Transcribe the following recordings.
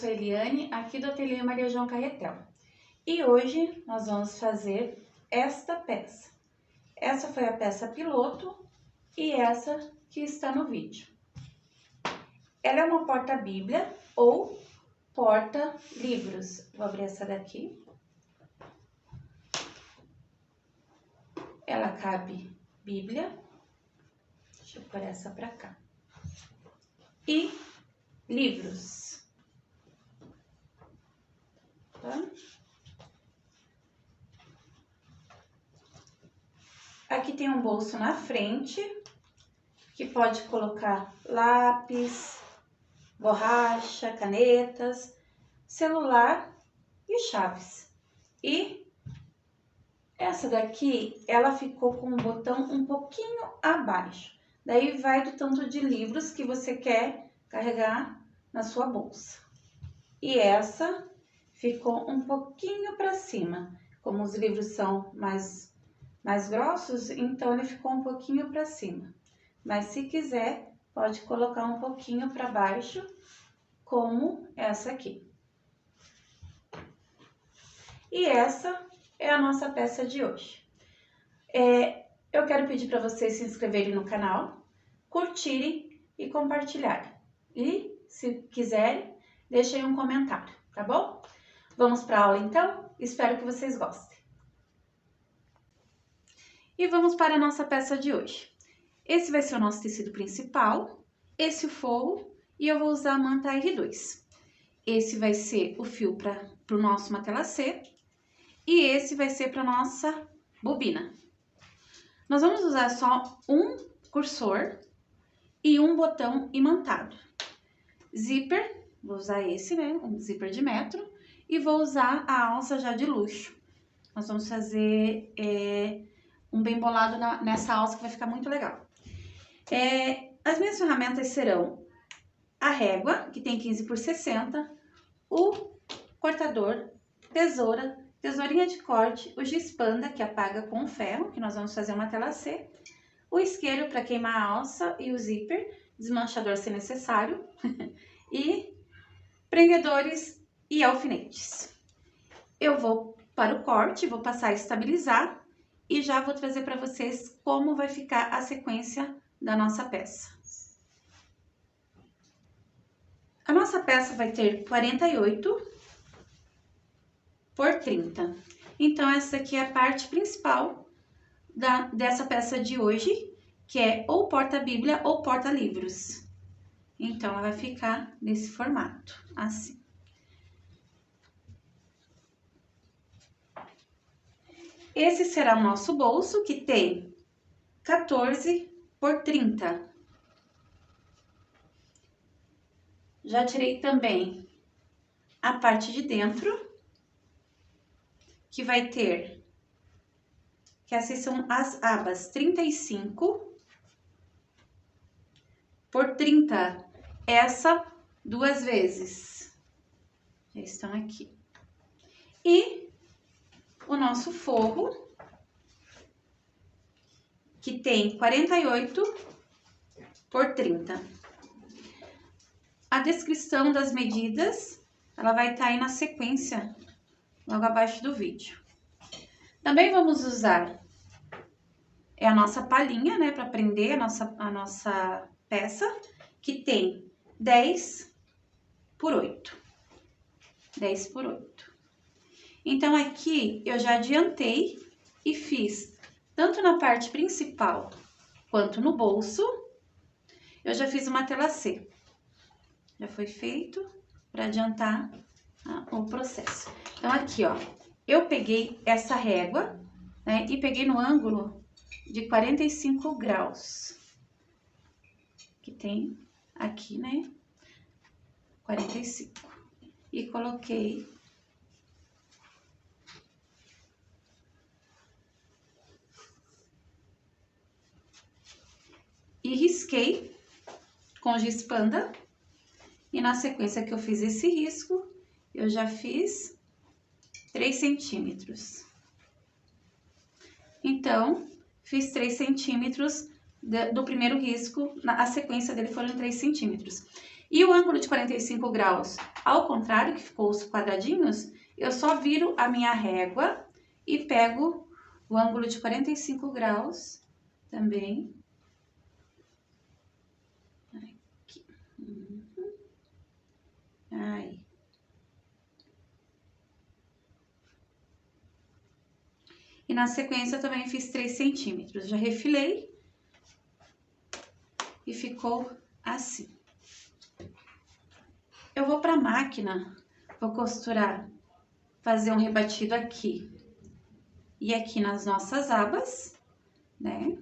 sou a Eliane, aqui do Ateliê Maria João Carretel. E hoje nós vamos fazer esta peça. Essa foi a peça piloto e essa que está no vídeo. Ela é uma porta-bíblia ou porta-livros. Vou abrir essa daqui. Ela cabe Bíblia. Deixa eu pôr essa pra cá. E livros. Tá? Aqui tem um bolso na frente, que pode colocar lápis, borracha, canetas, celular e chaves. E essa daqui, ela ficou com o botão um pouquinho abaixo. Daí vai do tanto de livros que você quer carregar na sua bolsa. E essa ficou um pouquinho para cima. Como os livros são mais grossos, então ele ficou um pouquinho para cima. Mas se quiser, pode colocar um pouquinho para baixo, como essa aqui. E essa é a nossa peça de hoje. Eu quero pedir para vocês se inscreverem no canal, curtirem e compartilharem. E, se quiserem, deixem um comentário, tá bom? Vamos para a aula então? Espero que vocês gostem. E vamos para a nossa peça de hoje. Esse vai ser o nosso tecido principal, esse o forro e eu vou usar a manta R2. Esse vai ser o fio para o nosso matelassê e esse vai ser para nossa bobina. Nós vamos usar só um cursor e um botão imantado. Zíper, vou usar esse, né? Um zíper de metro e vou usar a alça já de luxo. Nós vamos fazer um bem bolado nessa alça que vai ficar muito legal. As minhas ferramentas serão a régua, que tem 15 por 60, o cortador, tesoura, tesourinha de corte, o giz panda, que apaga com ferro, que nós vamos fazer uma matelassê, o isqueiro para queimar a alça e o zíper, desmanchador se necessário, e prendedores e alfinetes. Eu vou para o corte, vou passar a estabilizar e já vou trazer para vocês como vai ficar a sequência da nossa peça. A nossa peça vai ter 48 por 30. Então, essa aqui é a parte principal dessa peça de hoje, que é ou porta-bíblia ou porta-livros. Então, ela vai ficar nesse formato, assim. Esse será o nosso bolso, que tem 14 por 30. Já tirei também a parte de dentro, que vai ter, que essas são as abas 35 por 30. Essa duas vezes. Já estão aqui. E o nosso forro, que tem 48 por 30. A descrição das medidas, ela vai estar aí na sequência, logo abaixo do vídeo. Também vamos usar a nossa palhinha, né, para prender a nossa peça, que tem 10 por 8. 10 por 8. Então, aqui eu já adiantei e fiz, tanto na parte principal quanto no bolso, eu já fiz uma matelassê. Já foi feito para adiantar o processo. Então, aqui, ó, eu peguei essa régua, né, e peguei no ângulo de 45 graus. Que tem aqui, né, 45. E coloquei e risquei com giz panda. E na sequência que eu fiz esse risco, eu já fiz 3 centímetros. Então, fiz 3 centímetros do primeiro risco, a sequência dele foram 3 centímetros. E o ângulo de 45 graus, ao contrário, que ficou os quadradinhos, eu só viro a minha régua e pego o ângulo de 45 graus também. Aqui. Aí. E na sequência eu também fiz 3 centímetros. Já refilei e ficou assim. Eu vou para a máquina, vou costurar, fazer um rebatido aqui e aqui nas nossas abas, né?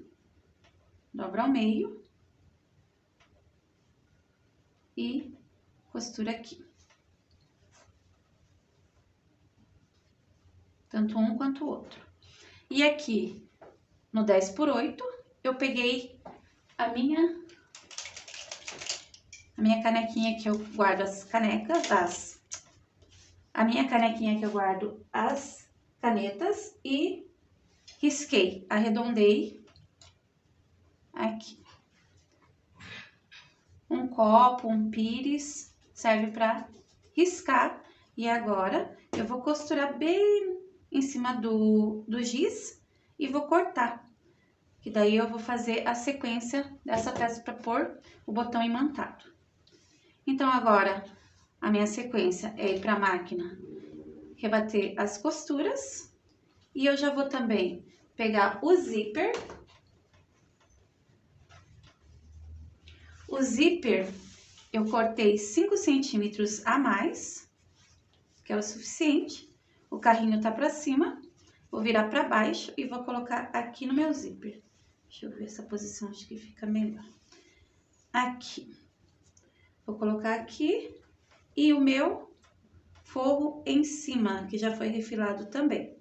Dobra ao meio e costura aqui. Tanto um quanto o outro. E aqui, no 10×8, eu peguei a minha canequinha que eu guardo as canecas, a minha canequinha que eu guardo as canetas e risquei, arredondei aqui. Um copo, um pires, serve para riscar. E agora, eu vou costurar bem em cima do giz e vou cortar. Que daí eu vou fazer a sequência dessa peça para pôr o botão imantado. Então, agora, a minha sequência é ir para a máquina, rebater as costuras. E eu já vou também pegar o zíper. O zíper, eu cortei 5 centímetros a mais, que é o suficiente. O carrinho tá pra cima, vou virar pra baixo e vou colocar aqui no meu zíper. Deixa eu ver essa posição, acho que fica melhor. Aqui. Vou colocar aqui e o meu forro em cima, que já foi refilado também.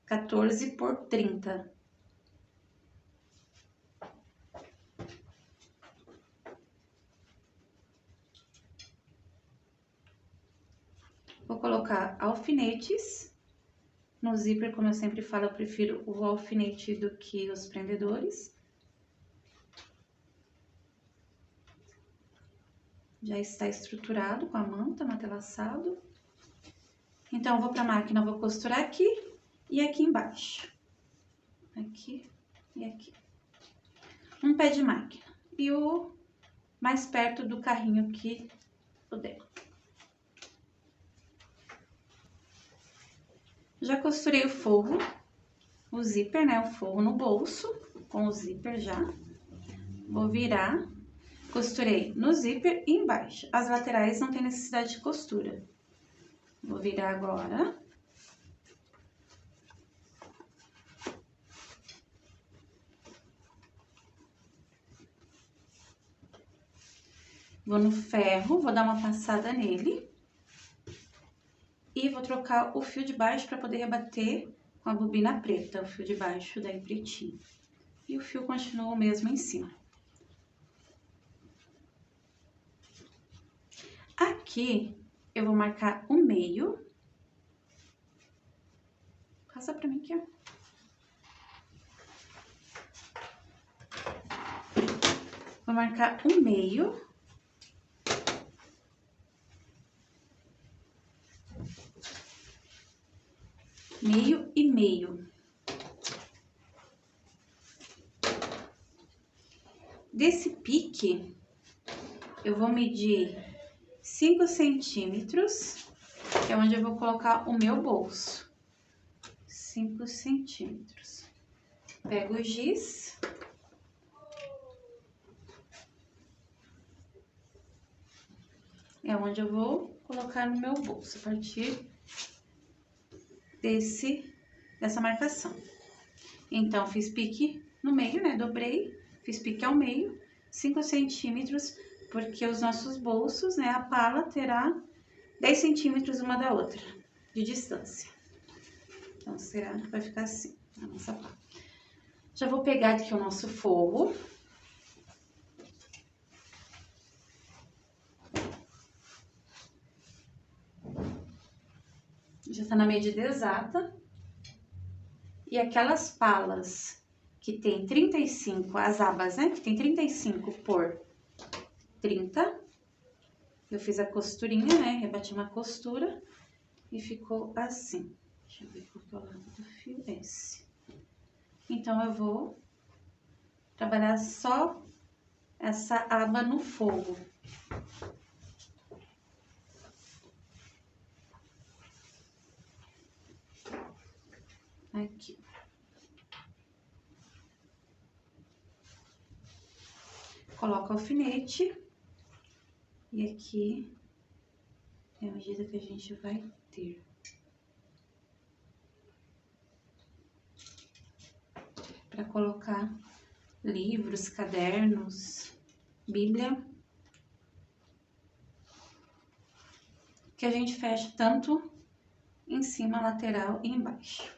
14×30. Vou colocar alfinetes. No zíper, como eu sempre falo, eu prefiro o alfinete do que os prendedores. Já está estruturado com a manta, matelaçado. Então, eu vou para a máquina, vou costurar aqui e aqui embaixo. Aqui e aqui. Um pé de máquina. E o mais perto do carrinho que puder. Já costurei o forro, o zíper, né? O forro no bolso, com o zíper já. Vou virar, costurei no zíper e embaixo. As laterais não tem necessidade de costura. Vou virar agora. Vou no ferro, vou dar uma passada nele. E vou trocar o fio de baixo para poder rebater com a bobina preta, o fio de baixo daí pretinho. E o fio continua o mesmo em cima. Aqui, eu vou marcar o meio. Passa pra mim aqui, ó. Vou marcar o meio. Meio e meio. Desse pique, eu vou medir 5 centímetros, que é onde eu vou colocar o meu bolso. 5 centímetros. Pego o giz. É onde eu vou colocar no meu bolso, a partir dessa marcação. Então, fiz pique no meio, né? Dobrei, fiz pique ao meio, 5 centímetros, porque os nossos bolsos, né? A pala terá 10 centímetros uma da outra, de distância. Então, vai ficar assim, a nossa pala. Já vou pegar aqui o nosso forro. Já tá na medida exata. E aquelas palas que tem 35, as abas, né? Que tem 35 por 30. Eu fiz a costurinha, né? Rebati uma costura e ficou assim. Deixa eu ver qual que é o lado do fio, esse. Então, eu vou trabalhar só essa aba no forro. Aqui. Coloco o alfinete. E aqui é a medida que a gente vai ter. Para colocar livros, cadernos, Bíblia. Que a gente fecha tanto em cima, lateral e embaixo.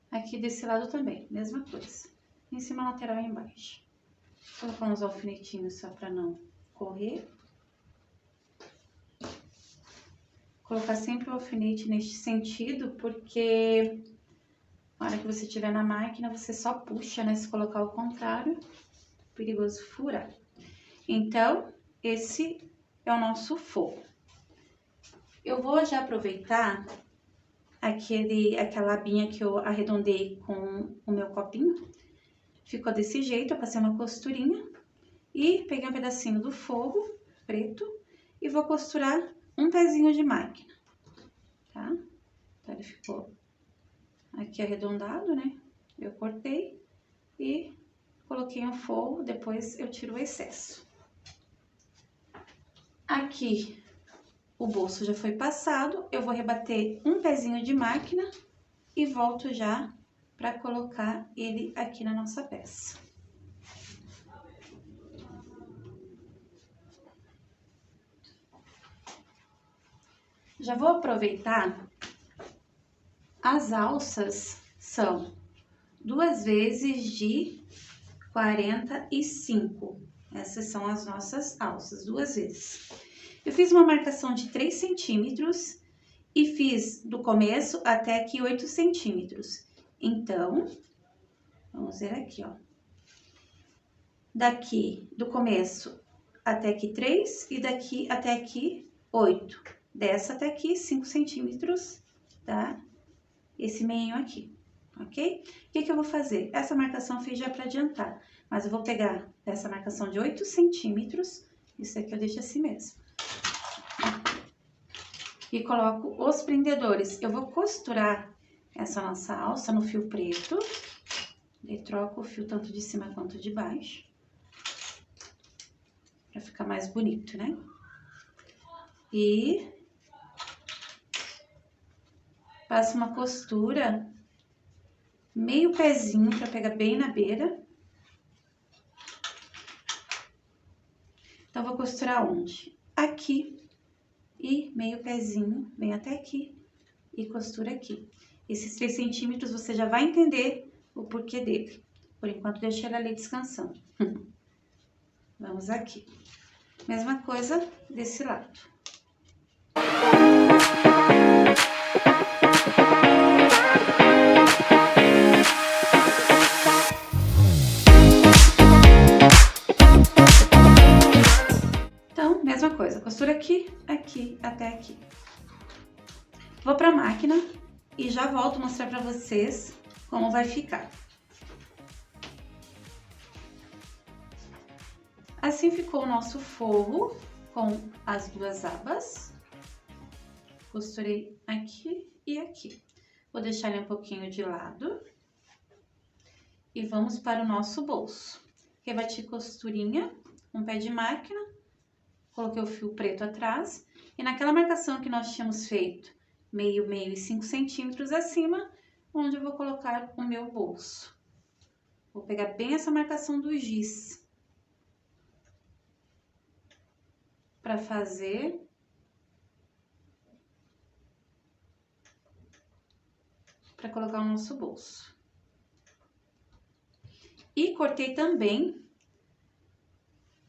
Aqui desse lado também, mesma coisa. Em cima, lateral e embaixo. Vou colocar uns alfinetinhos só para não correr. Colocar sempre o alfinete neste sentido, porque na hora que você estiver na máquina, você só puxa, né? Se colocar ao contrário, perigoso furar. Então, esse é o nosso forro. Eu vou já aproveitar aquela abinha que eu arredondei com o meu copinho. Ficou desse jeito, eu passei uma costurinha e peguei um pedacinho do forro preto e vou costurar um pezinho de máquina, tá? Então, ele ficou aqui arredondado, né? Eu cortei e coloquei um forro, depois eu tiro o excesso. Aqui o bolso já foi passado, eu vou rebater um pezinho de máquina e volto já para colocar ele aqui na nossa peça. Já vou aproveitar, as alças são 2 vezes de 45. Essas são as nossas alças, 2 vezes. Eu fiz uma marcação de 3 centímetros e fiz do começo até aqui 8 centímetros. Então, vamos ver aqui, ó. Daqui do começo até aqui 3 e daqui até aqui 8. Dessa até aqui 5 centímetros, tá? Esse meinho aqui, ok? O que que eu vou fazer? Essa marcação eu fiz já para adiantar, mas eu vou pegar essa marcação de 8 centímetros, isso aqui eu deixo assim mesmo. E coloco os prendedores. Eu vou costurar essa nossa alça no fio preto, e troco o fio tanto de cima quanto de baixo, para ficar mais bonito, né? E passo uma costura, meio pezinho, para pegar bem na beira. Então, vou costurar onde? Aqui. E meio pezinho, vem até aqui e costura aqui. Esses 3 centímetros você já vai entender o porquê dele. Por enquanto, deixa ele ali descansando. Vamos aqui. Mesma coisa desse lado. Então, mesma coisa, costura aqui, aqui, até aqui. Vou pra máquina e já volto mostrar pra vocês como vai ficar. Assim ficou o nosso forro com as 2 abas. Costurei aqui e aqui. Vou deixar ele um pouquinho de lado. E vamos para o nosso bolso. Rebati costurinha, um pé de máquina, coloquei o fio preto atrás. E naquela marcação que nós tínhamos feito, meio, meio e 5 centímetros acima, onde eu vou colocar o meu bolso. Vou pegar bem essa marcação do giz. Para fazer para colocar o nosso bolso. E cortei também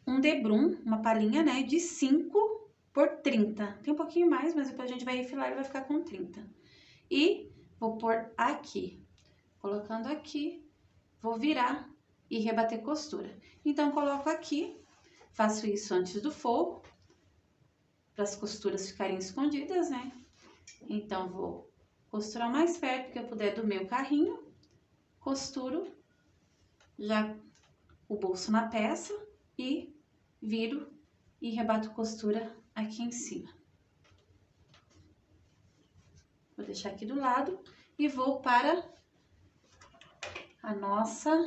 um debrum, uma palhinha, né, de 5 por 30. Tem um pouquinho mais, mas depois a gente vai refilar e vai ficar com 30. E vou pôr aqui. Colocando aqui, vou virar e rebater costura. Então, coloco aqui, Faço isso antes do forro, para as costuras ficarem escondidas, né? Então, vou costurar o mais perto que eu puder do meu carrinho, costuro já o bolso na peça e viro e rebato costura aqui em cima. Vou deixar aqui do lado e vou para a nossa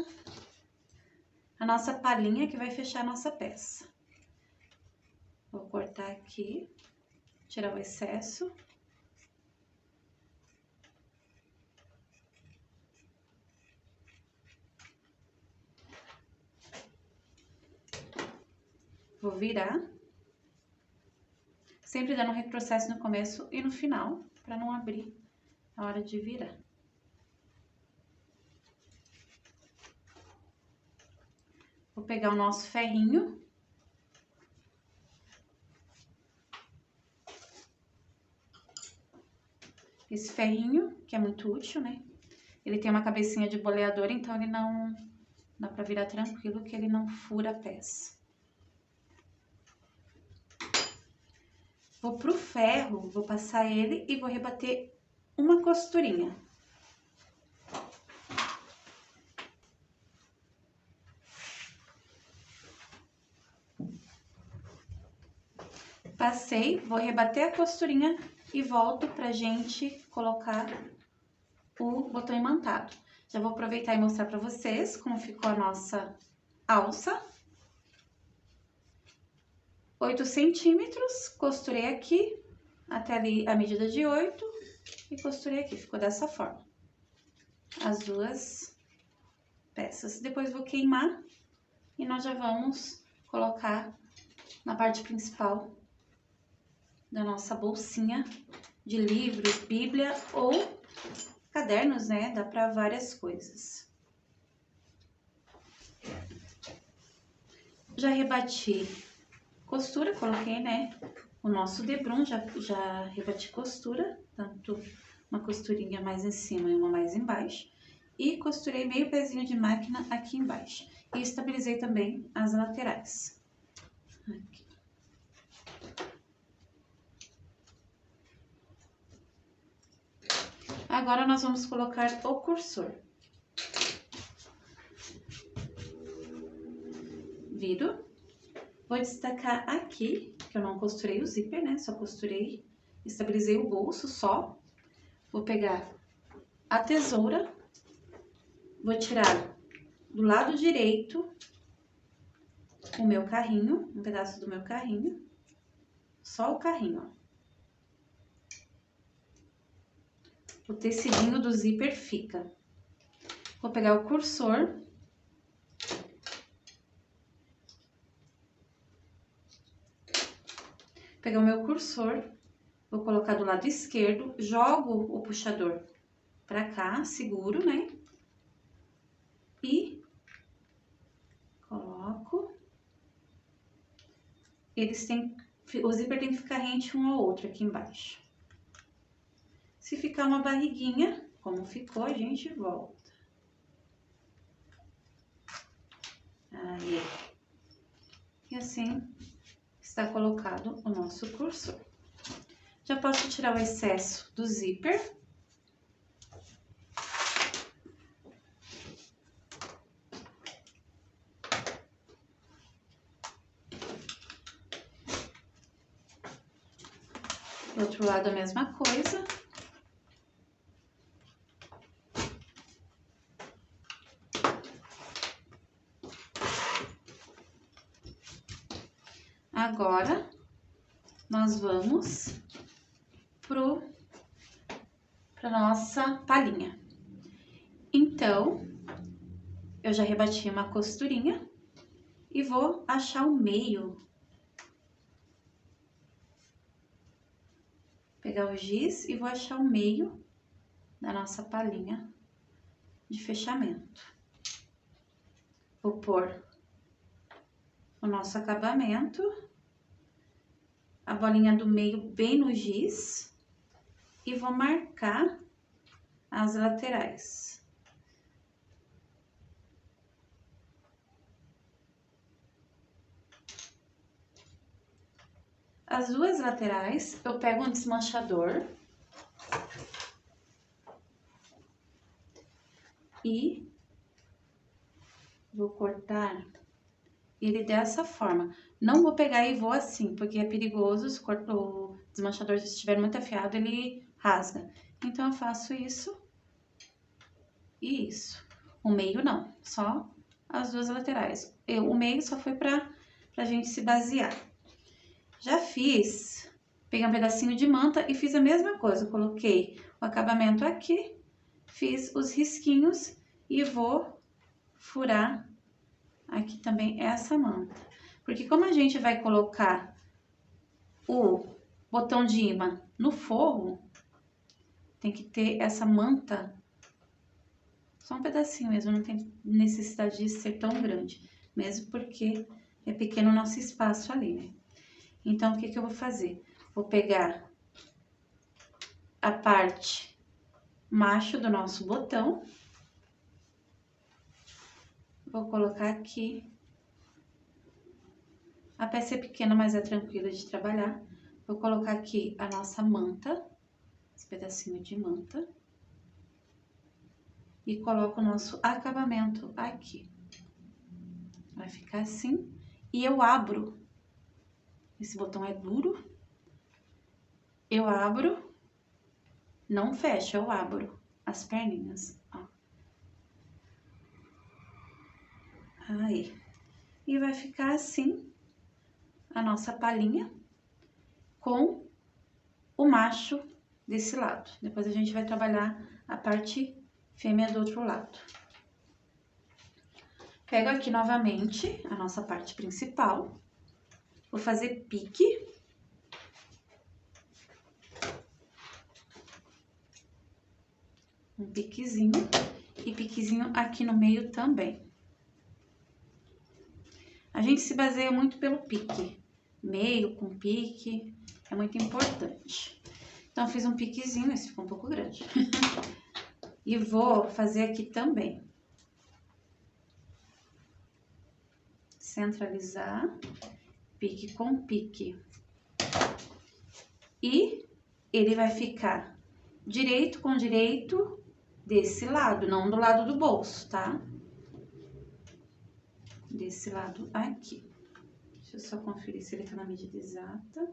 palhinha que vai fechar a nossa peça. Vou cortar aqui, tirar o excesso. Vou virar, sempre dando um retrocesso no começo e no final, para não abrir na hora de virar. Vou pegar o nosso ferrinho. Esse ferrinho, que é muito útil, né? Ele tem uma cabecinha de boleador, então ele não... dá pra virar tranquilo que ele não fura a peça. Vou pro ferro, vou passar ele e vou rebater uma costurinha. Passei, vou rebater a costurinha e volto pra gente colocar o botão imantado. Já vou aproveitar e mostrar pra vocês como ficou a nossa alça. 8 centímetros, costurei aqui, até ali a medida de 8, e costurei aqui, ficou dessa forma. As duas peças. Depois vou queimar e nós já vamos colocar na parte principal da nossa bolsinha de livros, bíblia ou cadernos, né? Dá para várias coisas. Já rebati costura, coloquei, né? O nosso debrum, já rebati costura, tanto uma costurinha mais em cima e uma mais embaixo. E costurei meio pezinho de máquina aqui embaixo. E estabilizei também as laterais. Aqui. Agora, nós vamos colocar o cursor. Viro. Vou destacar aqui, que eu não costurei o zíper, né? Só costurei, estabilizei o bolso só. Vou pegar a tesoura, vou tirar do lado direito o meu carrinho, um pedaço do meu carrinho. Só o carrinho, ó. O tecidinho do zíper fica. Vou pegar o cursor. Pegar o meu cursor, vou colocar do lado esquerdo, jogo o puxador pra cá, seguro, né? E coloco. O zíper tem que ficar rente um ao outro aqui embaixo. Se ficar uma barriguinha, como ficou, a gente volta. Aí. E assim está colocado o nosso cursor. Já posso tirar o excesso do zíper. Do outro lado a mesma coisa. Agora, nós vamos para nossa palhinha. Então, eu já rebati uma costurinha e vou achar o meio. Pegar o giz e vou achar o meio da nossa palhinha de fechamento. Vou pôr o nosso acabamento, a bolinha do meio bem no giz e vou marcar as laterais. as duas laterais, eu pego um desmanchador e vou cortar ele dessa forma. Não vou pegar e vou assim, porque é perigoso, se o desmanchador estiver muito afiado, ele rasga. Então, eu faço isso e isso. O meio não, só as duas laterais. O meio só foi pra gente se basear. Já fiz, peguei um pedacinho de manta e fiz a mesma coisa. Coloquei o acabamento aqui, fiz os risquinhos e vou furar aqui também essa manta. Porque como a gente vai colocar o botão de imã no forro, tem que ter essa manta, só um pedacinho mesmo, não tem necessidade de ser tão grande, mesmo porque é pequeno o nosso espaço ali, né? Então, o que que eu vou fazer? Vou pegar a parte macho do nosso botão, vou colocar aqui. A peça é pequena, mas é tranquila de trabalhar. Vou colocar aqui a nossa manta, esse pedacinho de manta. E coloco o nosso acabamento aqui. Vai ficar assim. E eu abro. Esse botão é duro. Eu abro. Não fecho, eu abro as perninhas, ó. Aí. E vai ficar assim a nossa palhinha com o macho desse lado. Depois a gente vai trabalhar a parte fêmea do outro lado. Pego aqui novamente a nossa parte principal. Vou fazer pique. Um piquezinho e piquezinho aqui no meio também. A gente se baseia muito pelo pique. Meio com pique, é muito importante. Então, fiz um piquezinho, esse ficou um pouco grande. E vou fazer aqui também. Centralizar, pique com pique. E ele vai ficar direito com direito desse lado, não do lado do bolso, tá? Desse lado aqui. Deixa eu só conferir se ele tá na medida exata.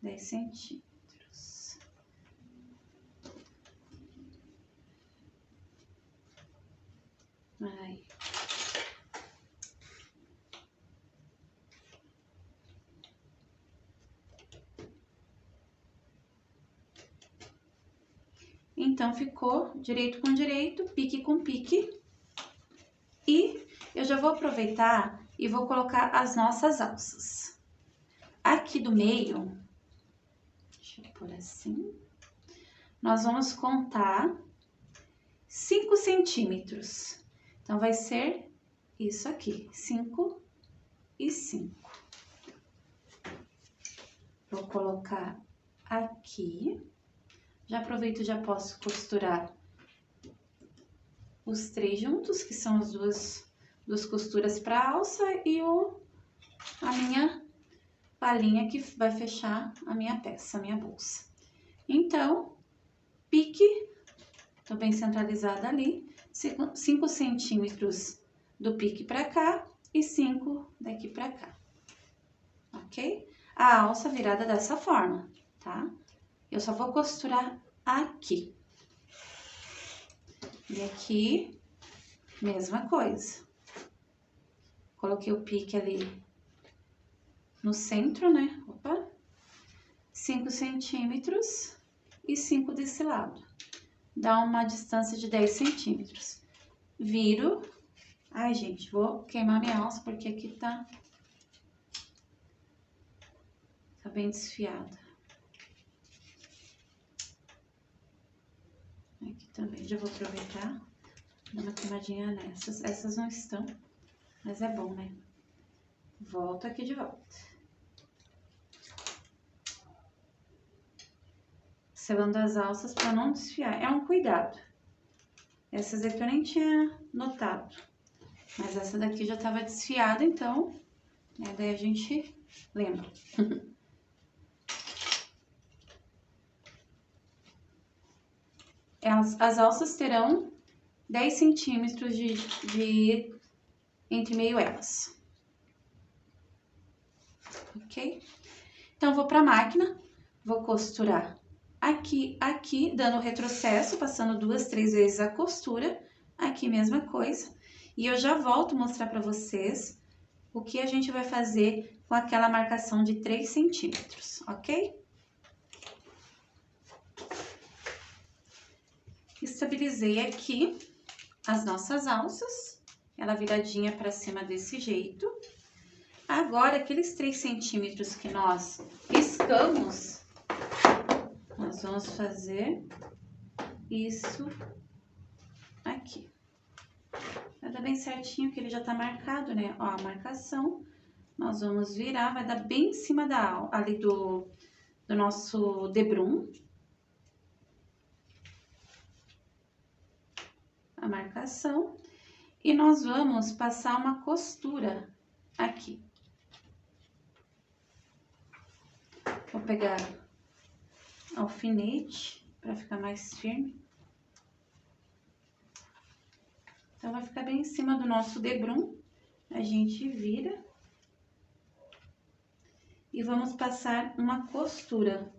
10 centímetros. Aí. Então, ficou direito com direito, pique com pique. E eu já vou aproveitar e vou colocar as nossas alças. Aqui do meio, deixa eu pôr assim, nós vamos contar 5 centímetros. Então, vai ser isso aqui, 5 e 5. Vou colocar aqui. Já aproveito e já posso costurar os 3 juntos, que são as duas costuras para alça e a minha palhinha que vai fechar a minha peça, a minha bolsa. Então, pique, tô bem centralizada ali, 5 centímetros do pique pra cá e 5 daqui pra cá, ok? A alça virada dessa forma, tá? Eu só vou costurar aqui. E aqui, mesma coisa. Coloquei o pique ali no centro, né? Opa! 5 centímetros e 5 desse lado. Dá uma distância de 10 centímetros. Viro. Ai, gente, vou queimar minha alça porque aqui tá bem desfiada. Aqui também, já vou aproveitar, dar uma queimadinha nessas. Essas não estão, mas é bom, né? Volto aqui de volta. Selando as alças para não desfiar. É um cuidado. Essas aqui eu nem tinha notado. Mas essa daqui já tava desfiada, então, né, daí a gente lembra. as alças terão 10 centímetros de entre meio elas. Ok? Então, vou pra máquina, vou costurar aqui, aqui, dando retrocesso, passando 2, 3 vezes a costura. Aqui, mesma coisa. E eu já volto mostrar pra vocês o que a gente vai fazer com aquela marcação de 3 centímetros, ok? Estabilizei aqui as nossas alças, ela viradinha pra cima desse jeito. Agora, aqueles 3 centímetros que nós riscamos, nós vamos fazer isso aqui. Vai dar bem certinho, que ele já tá marcado, né? Ó, a marcação, nós vamos virar, vai dar bem em cima ali do nosso debrum. A marcação. E nós vamos passar uma costura aqui. Vou pegar alfinete para ficar mais firme. Então, vai ficar bem em cima do nosso debrum. A gente vira. E vamos passar uma costura.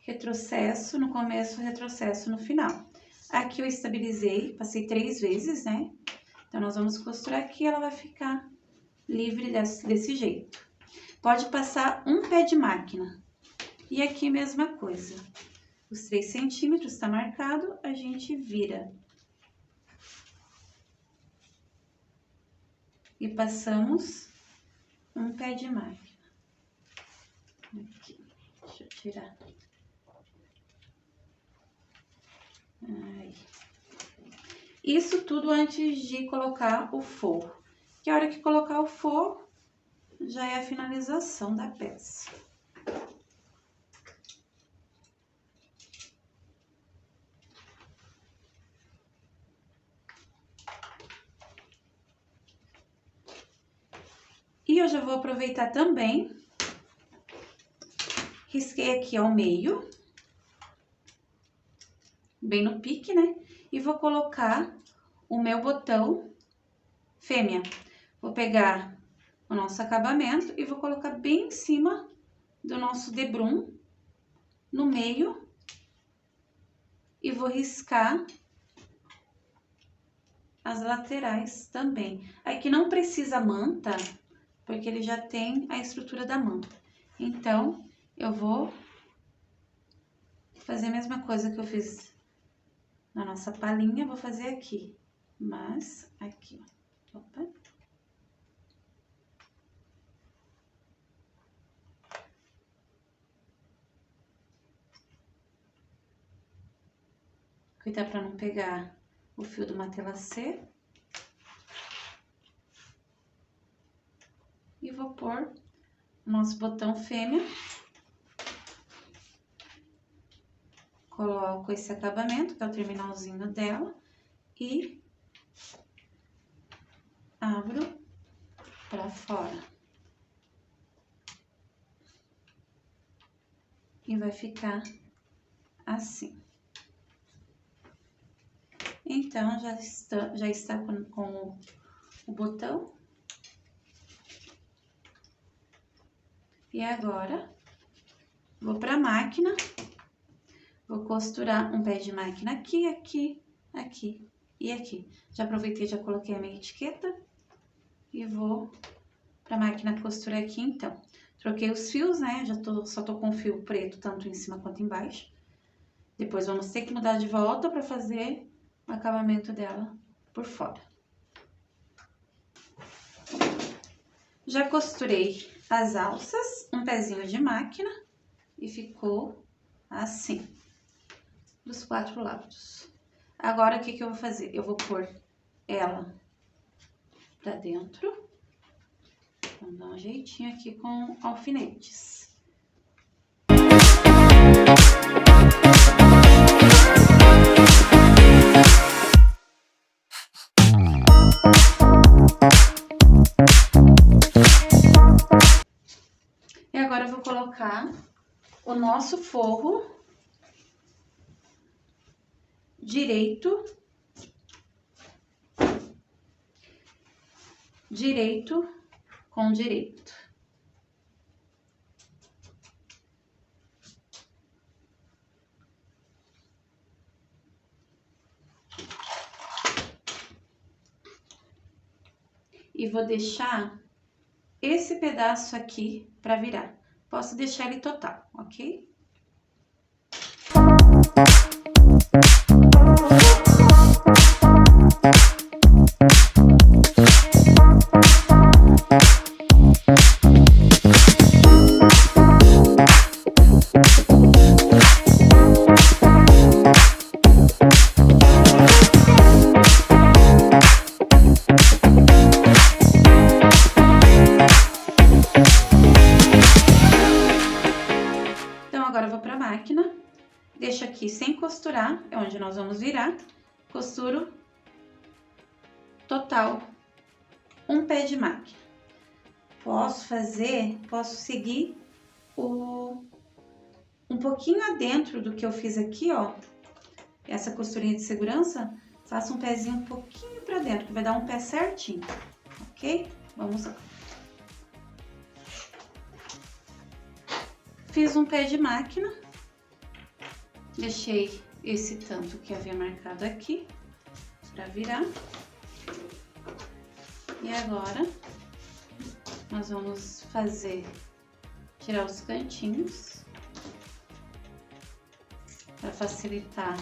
Retrocesso no começo, retrocesso no final. Aqui eu estabilizei, passei 3 vezes, né? Então, nós vamos costurar aqui, ela vai ficar livre desse jeito. Pode passar um pé de máquina. E aqui, mesma coisa. Os 3 centímetros tá marcado, a gente vira. E passamos um pé de máquina. Aqui, deixa eu tirar. Aí. Isso tudo antes de colocar o forro. Que a hora que colocar o forro, já é a finalização da peça. E eu já vou aproveitar também, risquei aqui ao meio, bem no pique, né? E vou colocar o meu botão fêmea. Vou pegar o nosso acabamento e vou colocar bem em cima do nosso debrum, no meio, e vou riscar as laterais também. Aqui não precisa manta, porque ele já tem a estrutura da manta. Então, eu vou fazer a mesma coisa que eu fiz na nossa palhinha, vou fazer aqui, mas aqui, ó. Opa. Cuidar para não pegar o fio do matelassê. E vou pôr o nosso botão fêmea. Coloco esse acabamento, que é o terminalzinho dela, e abro pra fora. E vai ficar assim. Então, já está com o botão. E agora, vou pra máquina. Vou costurar um pé de máquina aqui, aqui, aqui e aqui. Já aproveitei, já coloquei a minha etiqueta. E vou pra máquina costurar aqui, então. Troquei os fios, né? Só tô com o fio preto, tanto em cima quanto embaixo. Depois vamos ter que mudar de volta pra fazer o acabamento dela por fora. Já costurei as alças, um pezinho de máquina. E ficou assim. Dos 4 lados. Agora, o que que eu vou fazer? Eu vou pôr ela pra dentro. Vamos dar um jeitinho aqui com alfinetes. E agora eu vou colocar colocar o nosso forro direito com direito. E vou deixar esse pedaço aqui para virar. Posso deixar ele total, ok? Agora eu vou para a máquina, deixo aqui sem costurar, é onde nós vamos virar, costuro total um pé de máquina. Posso seguir um pouquinho adentro do que eu fiz aqui, ó, essa costurinha de segurança, faço um pezinho um pouquinho para dentro, que vai dar um pé certinho, ok? Vamos lá. Fiz um pé de máquina, deixei esse tanto que havia marcado aqui para virar. E agora, nós vamos tirar os cantinhos, para facilitar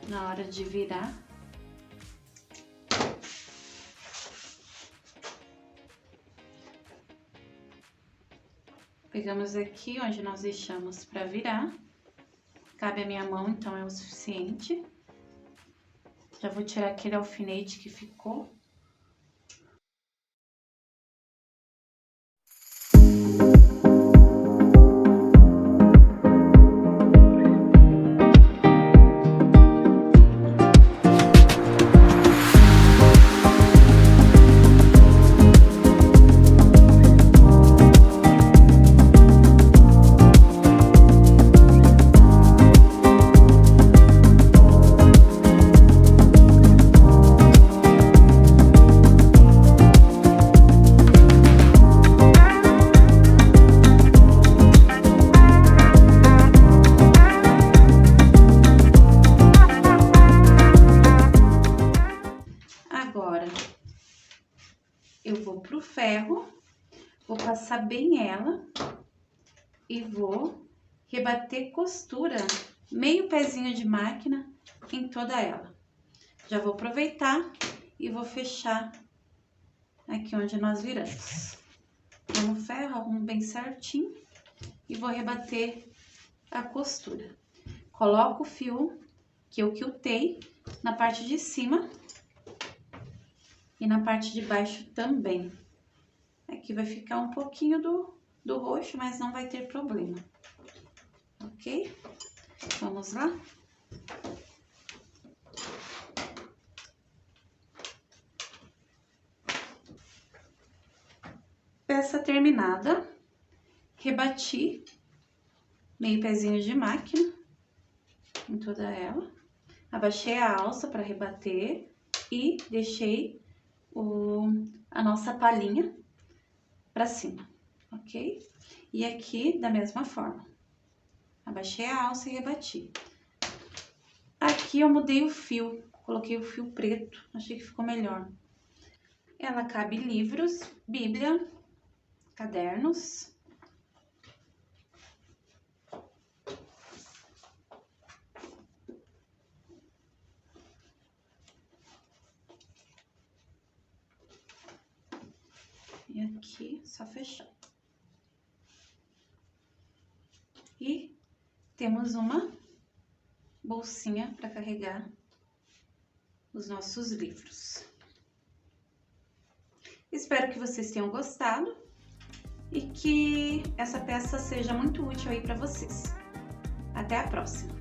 na hora de virar. Pegamos aqui onde nós deixamos para virar, cabe a minha mão, então é o suficiente. Já vou tirar aquele alfinete que ficou. Agora, eu vou pro ferro, vou passar bem ela e vou rebater costura, meio pezinho de máquina em toda ela. Já vou aproveitar e vou fechar aqui onde nós viramos. Vou no ferro, arrumo bem certinho e vou rebater a costura. Coloco o fio que eu quiltei na parte de cima e na parte de baixo também. Aqui vai ficar um pouquinho do roxo, mas não vai ter problema, ok? Vamos lá? Peça terminada, rebati meio pezinho de máquina em toda ela, abaixei a alça para rebater e deixei a nossa palhinha para cima, ok? E aqui da mesma forma, abaixei a alça e rebati. Aqui eu mudei o fio, coloquei o fio preto, achei que ficou melhor. Ela cabe livros, bíblia, cadernos. E aqui, só fechar. E temos uma bolsinha para carregar os nossos livros. Espero que vocês tenham gostado e que essa peça seja muito útil aí para vocês. Até a próxima!